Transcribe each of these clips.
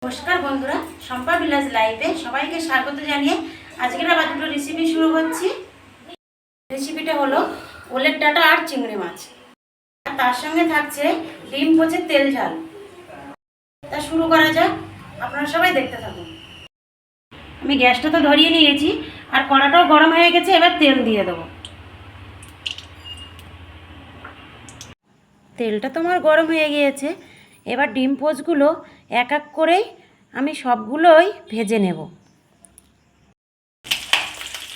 নমস্কার বন্ধুরা, শম্পা ভিলেজ লাইফে সবাইকে স্বাগত জানিয়ে আজকের আবার দুটো রেসিপি শুরু করছি। রেসিপিটা হলো ওলের ডাঁটা আর চিংড়ি মাছ, আর তার সঙ্গে থাকছে ডিম পোচের তেল ঝাল। তা শুরু করা যাক, আপনারা সবাই দেখতে থাকুন। আমি গ্যাসটা তো ধরিয়ে নিয়েছি আর কড়াটাও গরম হয়ে গেছে। এবার তেল দিয়ে দেবো। তেলটা তো আমার গরম হয়ে গিয়েছে। এবার ডিম পোচগুলো এক এক করেই আমি সবগুলোই ভেজে নেব।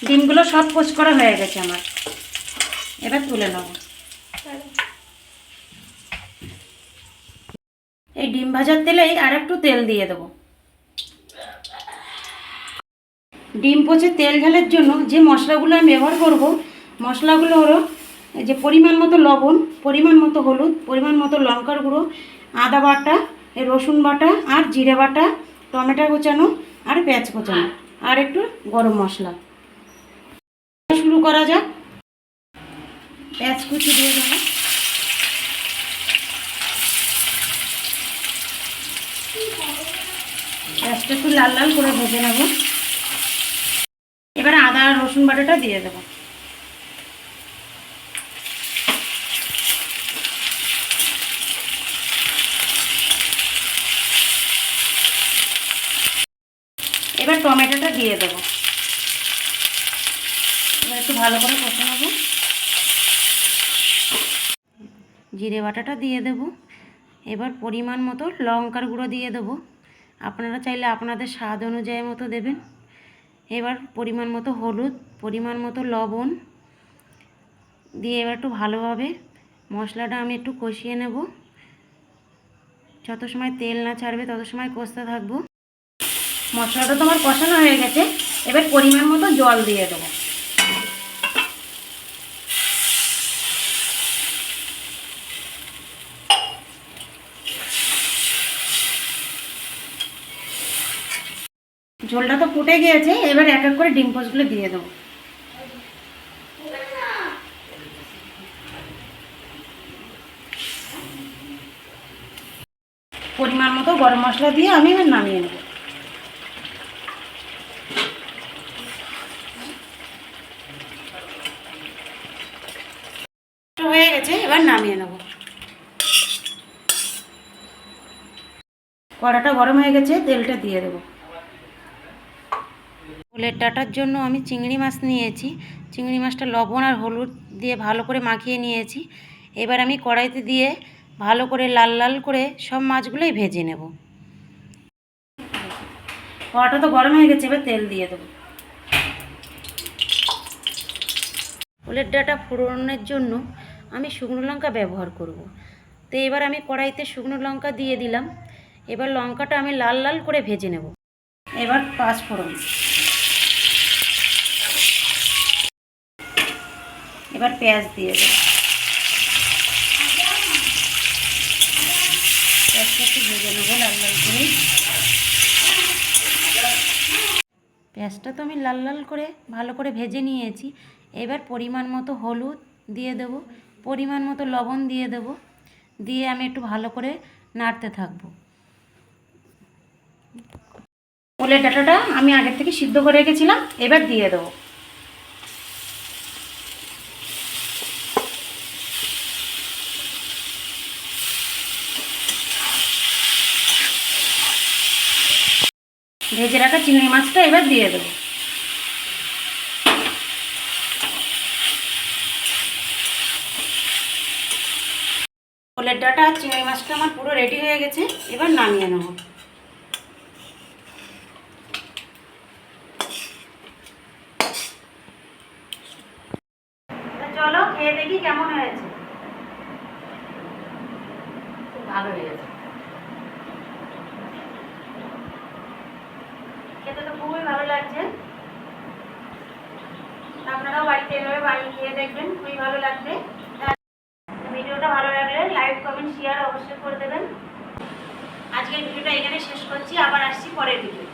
ডিমগুলো সব পোচ করা হয়ে গেছে আমার, এবার তুলে নেব। এই ডিম ভাজার তেলেই আর একটু তেল দিয়ে দেবো। ডিম পোচে তেল ঝালের জন্য যে মশলাগুলো আমি ব্যবহার করব, মশলাগুলো হলো যে পরিমাণ মতো লবণ, পরিমাণ মতো হলুদ, পরিমাণ মতো লঙ্কার গুঁড়ো, আদা বাটা, রসুন বাটা আর জিরে বাটা, টমেটো কোচানো আর পেঁয়াজ কোচানো আর একটু গরম মশলা। শুরু করা যাক। পেঁয়াজ কুচি দিয়ে দেবো। পেঁয়াজটা একটু লাল লাল করে ভেজে নেব। এবার আদা আর রসুন বাটাটা দিয়ে দেবো। এবার টমেটোটা দিয়ে দেবো। এবার একটু ভালো করে কষে নেব। জিরে বাটাটা দিয়ে দেবো। এবার পরিমাণ মতো লঙ্কার গুঁড়ো দিয়ে দেবো। আপনারা চাইলে আপনাদের স্বাদ অনুযায়ী মতো দেবেন। এবার পরিমাণ মতো হলুদ, পরিমাণ মতো লবণ দিয়ে এবার একটু ভালোভাবে মশলাটা আমি একটু কষিয়ে নেব। যত সময় তেল না ছাড়বে তত সময় কষতে থাকবো। মশলাটা তো আমার কষানো হয়ে গেছে। এবার পরিমাণ মতো জল দিয়ে দেবো। ঝোলটা তো ফুটে গিয়েছে। এবার এক এক করে ডিম পোচগুলো দিয়ে দেবো। পরিমাণ মতো গরম মশলা দিয়ে আমি এবার নামিয়ে নেব। হয়ে গেছে, এবার নামিয়ে নেব। কড়াটা গরম হয়ে গেছে, তেলটা দিয়ে দেবো। ওলের ডাঁটার জন্য আমি চিংড়ি মাছ নিয়েছি। চিংড়ি মাছটা লবণ আর হলুদ দিয়ে ভালো করে মাখিয়ে নিয়েছি। এবার আমি কড়াইতে দিয়ে ভালো করে লাল লাল করে সব মাছগুলোই ভেজে নেব। কড়াটা তো গরম হয়ে গেছে, এবার তেল দিয়ে দেবো। ওলের ডাঁটা ফোড়নের জন্য আমি শুকনো লঙ্কা ব্যবহার করব। তো এবার আমি কড়াইতে শুকনো লঙ্কা দিয়ে দিলাম। এবার লঙ্কাটা আমি লাল লাল করে ভেজে নেব। এবার পাঁচ ফোড়ন, এবার পেঁয়াজ দিয়ে দেবো। পেঁয়াজটা একটু ভেজে নেবো লাল লাল করে। পেঁয়াজটা তো আমি লাল লাল করে ভালো করে ভেজে নিয়েছি। এবার পরিমাণ মতো হলুদ দিয়ে দেবো, পরিমাণ মতো লবণ দিয়ে দেবো, দিয়ে আমি একটু ভালো করে নাড়তে থাকবো। ওলের ডাঁটাটা আমি আগের থেকে সিদ্ধ করে রেখেছিলাম, এবার দিয়ে দেবো। ভেজে রাখা চিংড়ি মাছটা এবার দিয়ে দেবো। ওলের ডাঁটা আর চিংড়ি মাছটা আমার পুরো রেডি হয়ে গেছে। এবার নামিয়ে নেব। চলো খেয়ে দেখি কেমন হয়েছে। খুব ভালো হয়েছে, খেতে তো খুবই ভালো লাগছে। আপনারাও বাড়িতে এভাবে বানিয়ে খেয়ে দেখবেন, খুবই ভালো লাগবে। ভিডিওটা ভালো লাগলে লাইক, কমেন্ট, শেয়ার অবশ্যই করে দেবেন। আজকের ভিডিওটা এখানে শেষ করছি, আবার আসছি পরের ভিডিও।